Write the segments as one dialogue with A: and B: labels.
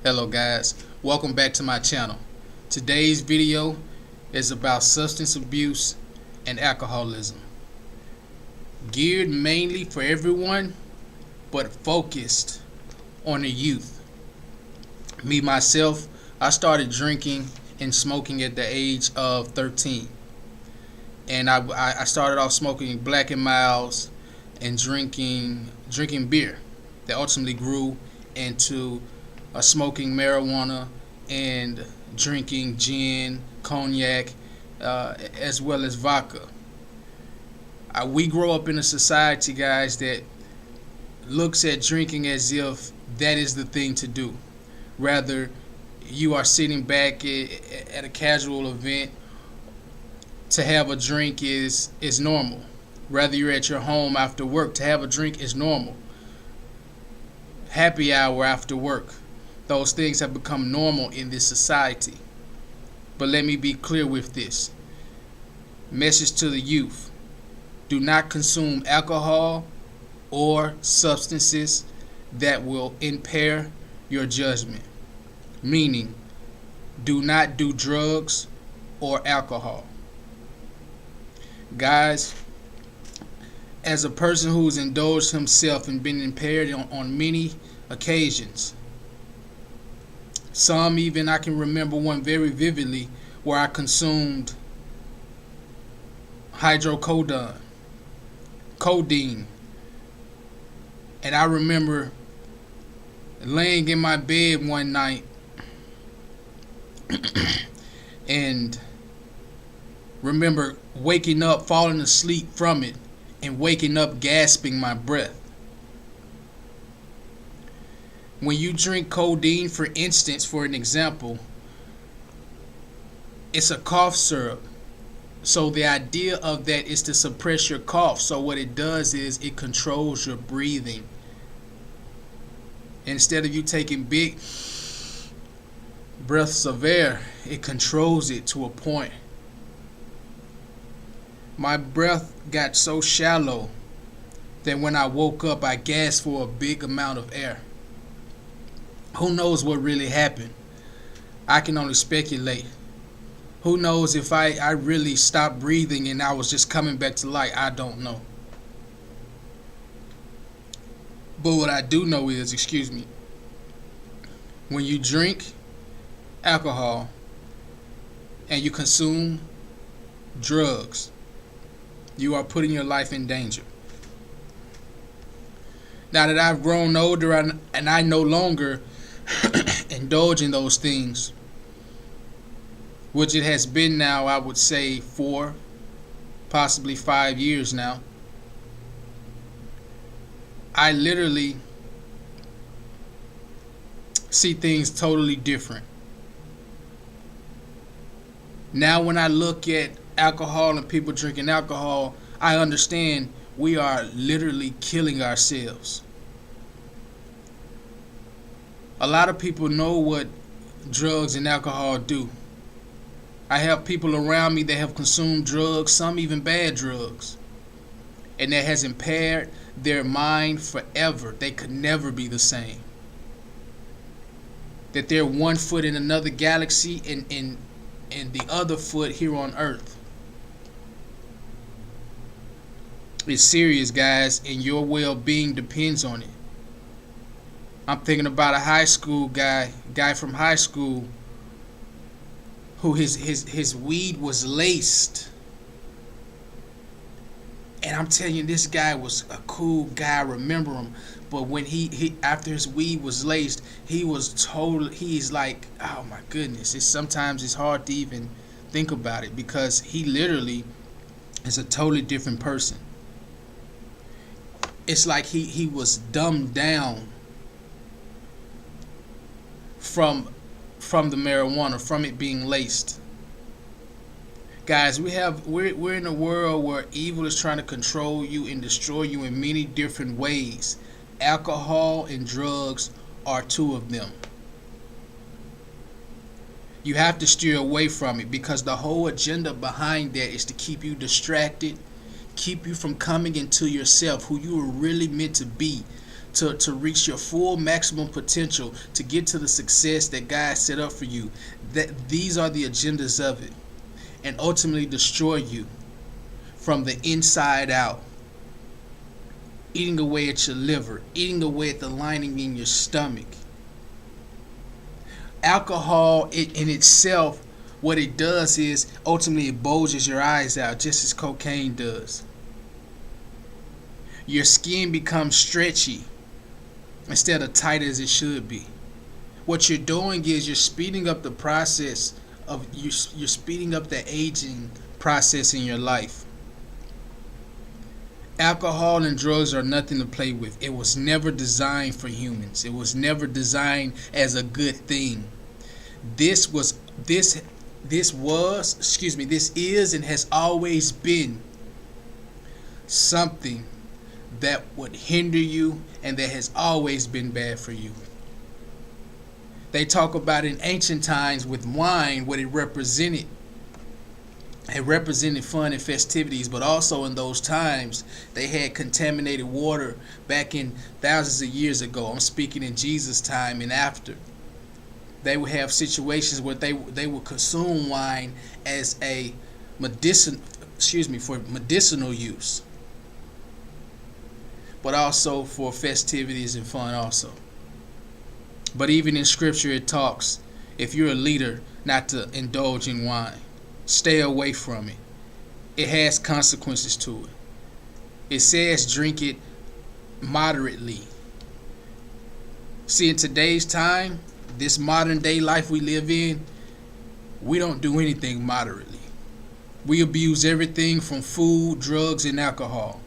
A: Hello guys, welcome back to my channel. Today's video is about substance abuse and alcoholism. Geared mainly for everyone, but focused on the youth. Me myself, I started drinking and smoking at the age of 13. And I started off smoking Black and Milds and drinking beer that ultimately grew into smoking marijuana and drinking gin, cognac, as well as vodka. We grow up in a society, guys, that looks at drinking as if that is the thing to do. Rather, you are sitting back at a casual event, to have a drink is normal. Rather, you're at your home after work, to have a drink is normal. Happy hour after work. Those things have become normal in this society. But let me be clear with this. Message to the youth. Do not consume alcohol or substances that will impair your judgment. Meaning, do not do drugs or alcohol. Guys, as a person who's indulged himself and been impaired on many occasions, some even I can remember one very vividly where I consumed hydrocodone, codeine, and I remember laying in my bed one night and remember waking up, falling asleep from it, and waking up gasping my breath. When you drink codeine, for instance, for an example, it's a cough syrup. So the idea of that is to suppress your cough. So what it does is it controls your breathing. Instead of you taking big breaths of air, it controls it to a point. My breath got so shallow that when I woke up, I gasped for a big amount of air. Who knows what really happened? I can only speculate. Who knows if I really stopped breathing and I was just coming back to life? I don't know. But what I do know is, when you drink alcohol and you consume drugs, you are putting your life in danger. Now that I've grown older and I no longer indulge in those things, which it has been now, I would say 4, possibly 5 years now, I literally see things totally different. Now when I look at alcohol and people drinking alcohol, I understand we are literally killing ourselves. A lot of people know what drugs and alcohol do. I have people around me that have consumed drugs, some even bad drugs, and that has impaired their mind forever. They could never be the same. That they're one foot in another galaxy and the other foot here on Earth. It's serious, guys, and your well-being depends on it. I'm thinking about a high school guy from high school who his weed was laced. And I'm telling you, this guy was a cool guy. I remember him. But when he after his weed was laced, he's like, oh my goodness. Sometimes it's hard to even think about it because he literally is a totally different person. It's like he was dumbed down from the marijuana, from it being laced. Guys, we're in a world where evil is trying to control you and destroy you in many different ways. Alcohol and drugs are two of them. You have to steer away from it because the whole agenda behind that is to keep you distracted, keep you from coming into yourself, who you were really meant to be, to reach your full maximum potential, to get to the success that God set up for you. That these are the agendas of it, and ultimately destroy you from the inside out, eating away at your liver, eating away at the lining in your stomach. Alcohol in itself, what it does is ultimately it bulges your eyes out, just as cocaine does. Your skin becomes stretchy instead of tight as it should be. What you're doing is you're speeding up the process of you're speeding up the aging process in your life. Alcohol and drugs are nothing to play with. It was never designed for humans. It was never designed as a good thing. This is and has always been something that would hinder you, and that has always been bad for you. They talk about in ancient times with wine what it represented. It represented fun and festivities, but also in those times they had contaminated water back in thousands of years ago. I'm speaking in Jesus' time and after. They would have situations where they would consume wine as a for medicinal use, but also for festivities and fun also. But even in scripture it talks, if you're a leader, not to indulge in wine. Stay away from it. It has consequences to it. It says drink it moderately. See, in today's time, this modern day life we live in, we don't do anything moderately. We abuse everything from food, drugs, and alcohol.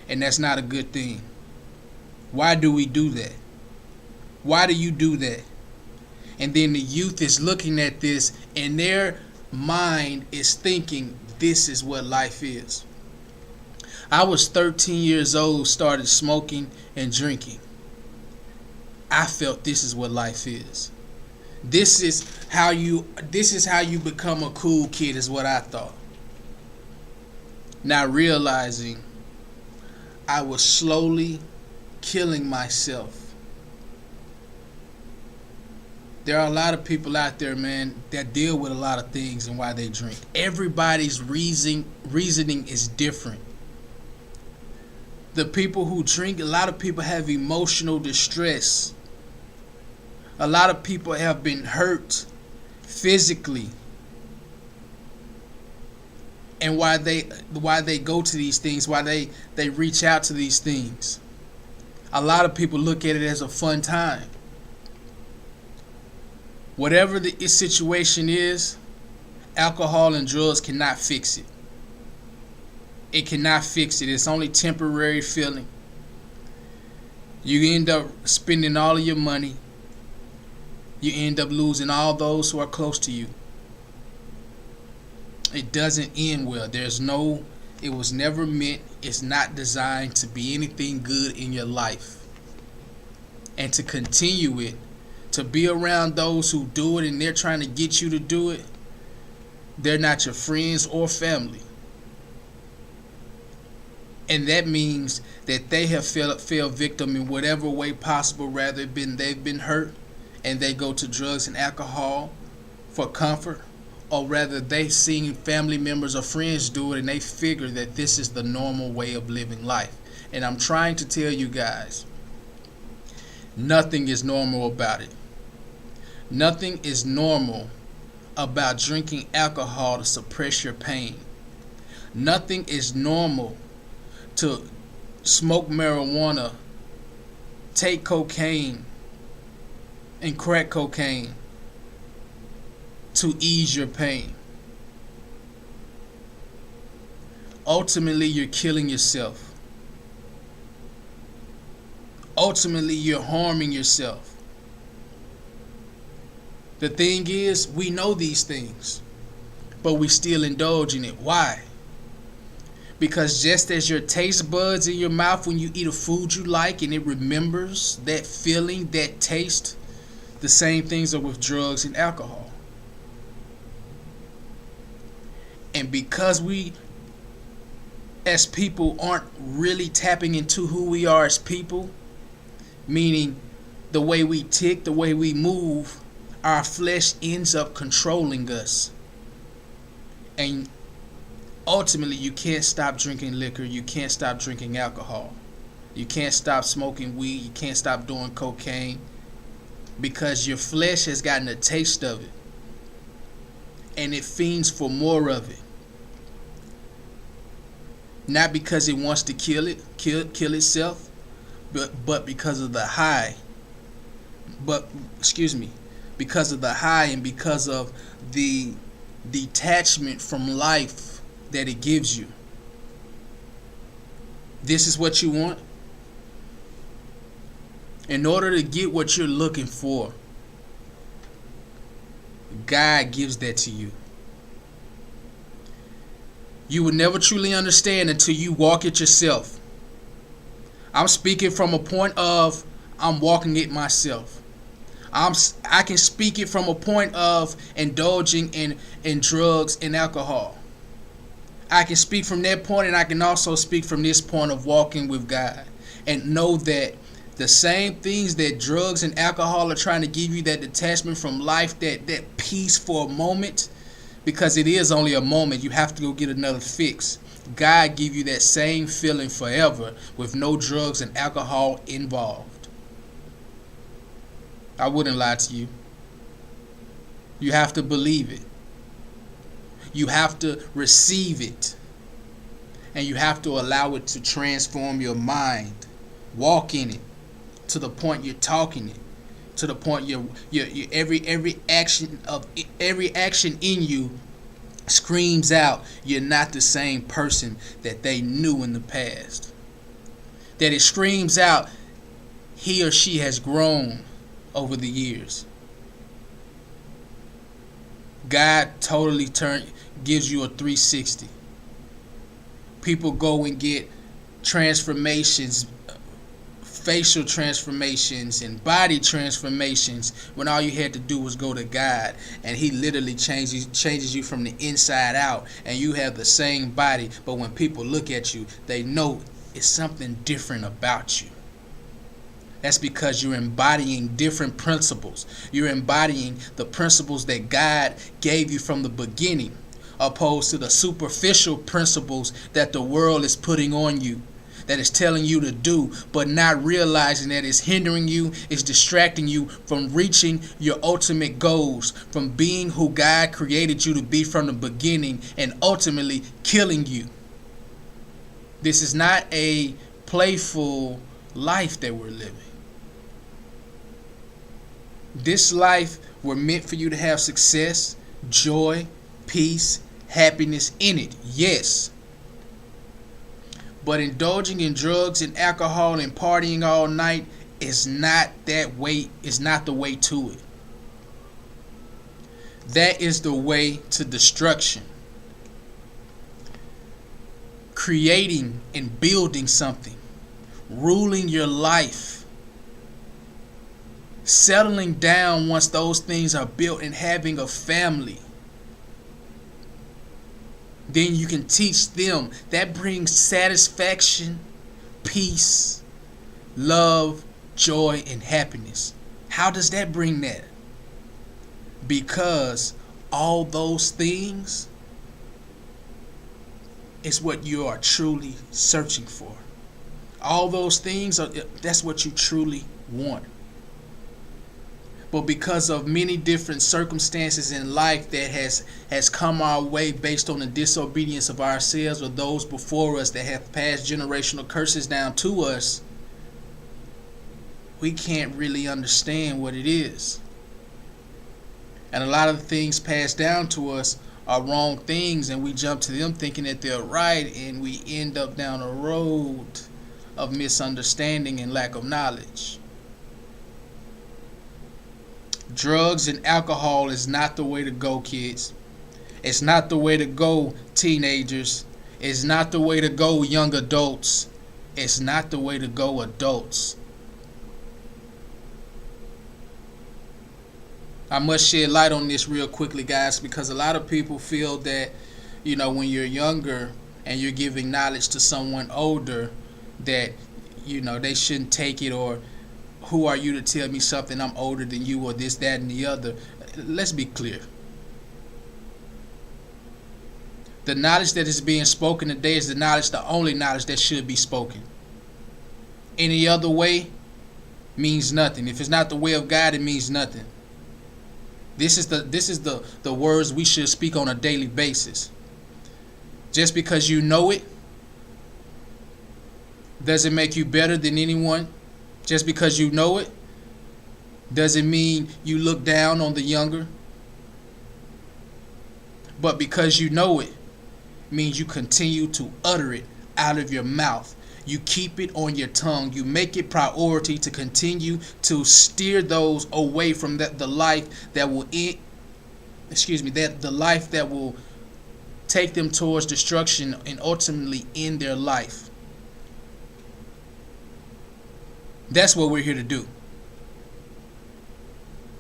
A: And that's not a good thing. Why do we do that? Why do you do that? And then the youth is looking at this, and their mind is thinking this is what life is. I was 13 years old, started smoking and drinking. I felt this is what life is. This is how you become a cool kid, is what I thought. Not realizing I was slowly killing myself. There are a lot of people out there, man, that deal with a lot of things and why they drink. Everybody's reasoning is different. The people who drink, a lot of people have emotional distress. A lot of people have been hurt physically. And why they go to these things, why they reach out to these things. A lot of people look at it as a fun time. Whatever the situation is, alcohol and drugs cannot fix it. It cannot fix it. It's only temporary feeling. You end up spending all of your money. You end up losing all those who are close to you. It doesn't end well. It was never meant, it's not designed to be anything good in your life. And to continue it, to be around those who do it and they're trying to get you to do it, they're not your friends or family. And that means that they have fell victim in whatever way possible. Rather they've been hurt and they go to drugs and alcohol for comfort, or rather they've seen family members or friends do it and they figure that this is the normal way of living life. And I'm trying to tell you guys, nothing is normal about it. Nothing is normal about drinking alcohol to suppress your pain. Nothing is normal to smoke marijuana, take cocaine and crack cocaine to ease your pain. Ultimately, you're killing yourself. Ultimately, you're harming yourself. The thing is, we know these things, but we still indulge in it. Why? Because just as your taste buds in your mouth when you eat a food you like and it remembers that feeling, that taste, the same things are with drugs and alcohol. And because we as people aren't really tapping into who we are as people, meaning the way we tick, the way we move, our flesh ends up controlling us. And ultimately, you can't stop drinking liquor, you can't stop drinking alcohol, you can't stop smoking weed, you can't stop doing cocaine, because your flesh has gotten a taste of it and it fiends for more of it. Not because it wants to kill itself, but because of the high. Because of the high and because of the detachment from life that it gives you. This is what you want. In order to get what you're looking for, God gives that to you. You will never truly understand until you walk it yourself. I'm speaking from a point of I'm walking it myself. I can speak it from a point of indulging in drugs and alcohol. I can speak from that point, and I can also speak from this point of walking with God and know that the same things that drugs and alcohol are trying to give you, that detachment from life, that peace for a moment, because it is only a moment. You have to go get another fix. God give you that same feeling forever with no drugs and alcohol involved. I wouldn't lie to you. You have to believe it. You have to receive it. And you have to allow it to transform your mind. Walk in it to the point you're talking it. To the point your every action in you screams out you're not the same person that they knew in the past. That it screams out he or she has grown over the years. God totally gives you a 360. People go and get transformations, facial transformations and body transformations, when all you had to do was go to God, and he literally changes you from the inside out, and you have the same body, but when people look at you, they know it's something different about you. That's because you're embodying different principles. You're embodying the principles that God gave you from the beginning, opposed to the superficial principles that the world is putting on you, that is telling you to do, but not realizing that it's hindering you, it's distracting you from reaching your ultimate goals, from being who God created you to be from the beginning, and ultimately killing you. This is not a playful life that we're living. This life, we're meant for you to have success, joy, peace, happiness in it, yes. But indulging in drugs and alcohol and partying all night is not that way. Is not the way to it. That is the way to destruction. Creating and building something, ruling your life, settling down once those things are built, and having a family. Then you can teach them. That brings satisfaction, peace, love, joy, and happiness. How does that bring that? Because all those things is what you are truly searching for. All those things that's what you truly want. But because of many different circumstances in life that has come our way based on the disobedience of ourselves or those before us that have passed generational curses down to us, we can't really understand what it is. And a lot of the things passed down to us are wrong things, and we jump to them thinking that they're right, and we end up down a road of misunderstanding and lack of knowledge. Drugs and alcohol is not the way to go, kids. It's not the way to go, teenagers. It's not the way to go, young adults. It's not the way to go, adults. I must shed light on this real quickly, guys, because a lot of people feel that, when you're younger and you're giving knowledge to someone older, that, they shouldn't take it, or who are you to tell me something? I'm older than you, or this, that, and the other. Let's be clear. The knowledge that is being spoken today is the only knowledge that should be spoken. Any other way means nothing. If it's not the way of God, it means nothing. This is the words we should speak on a daily basis. Just because you know it doesn't make you better than anyone. Just because you know it doesn't mean you look down on the younger. But because you know it means you continue to utter it out of your mouth. You keep it on your tongue. You make it priority to continue to steer those away from the life that will the life that will take them towards destruction and ultimately end their life. That's what we're here to do.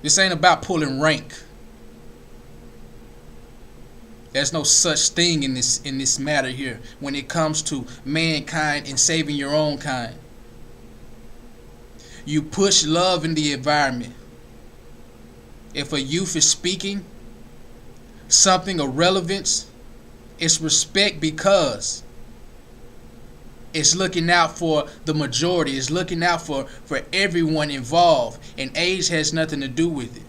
A: This ain't about pulling rank. There's no such thing in this matter here when it comes to mankind and saving your own kind. You push love in the environment. If a youth is speaking something of relevance, it's respect because it's looking out for the majority. It's looking out for everyone involved. And age has nothing to do with it.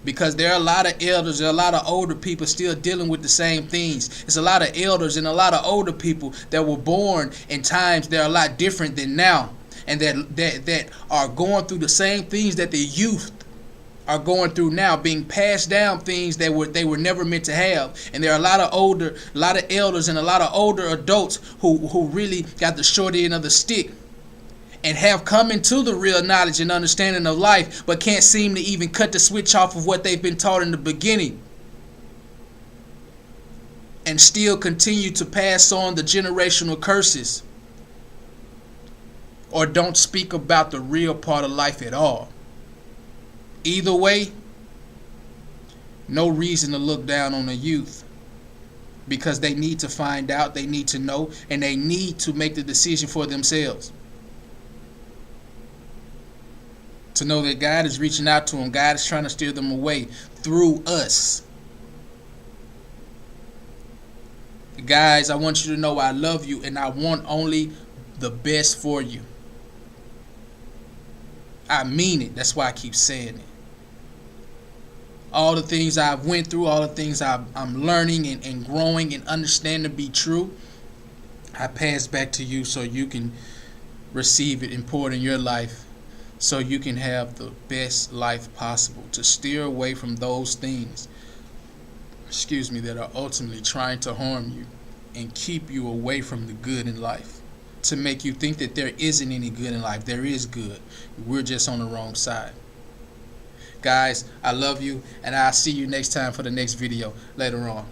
A: Because there are a lot of elders, there are a lot of older people still dealing with the same things. It's a lot of elders and a lot of older people that were born in times that are a lot different than now. And that are going through the same things that the youth are going through now, being passed down things that they were never meant to have. And there are a lot of elders and a lot of older adults who really got the short end of the stick and have come into the real knowledge and understanding of life, but can't seem to even cut the switch off of what they've been taught in the beginning, and still continue to pass on the generational curses, or don't speak about the real part of life at all. Either way, no reason to look down on the youth, because they need to find out, they need to know, and they need to make the decision for themselves. To know that God is reaching out to them. God is trying to steer them away through us. Guys, I want you to know I love you and I want only the best for you. I mean it. That's why I keep saying it. All the things I've went through, all the things I'm learning and growing and understanding to be true, I pass back to you so you can receive it and pour it in your life, so you can have the best life possible, to steer away from those things, that are ultimately trying to harm you and keep you away from the good in life, to make you think that there isn't any good in life. There is good. We're just on the wrong side. Guys, I love you, and I'll see you next time for the next video later on.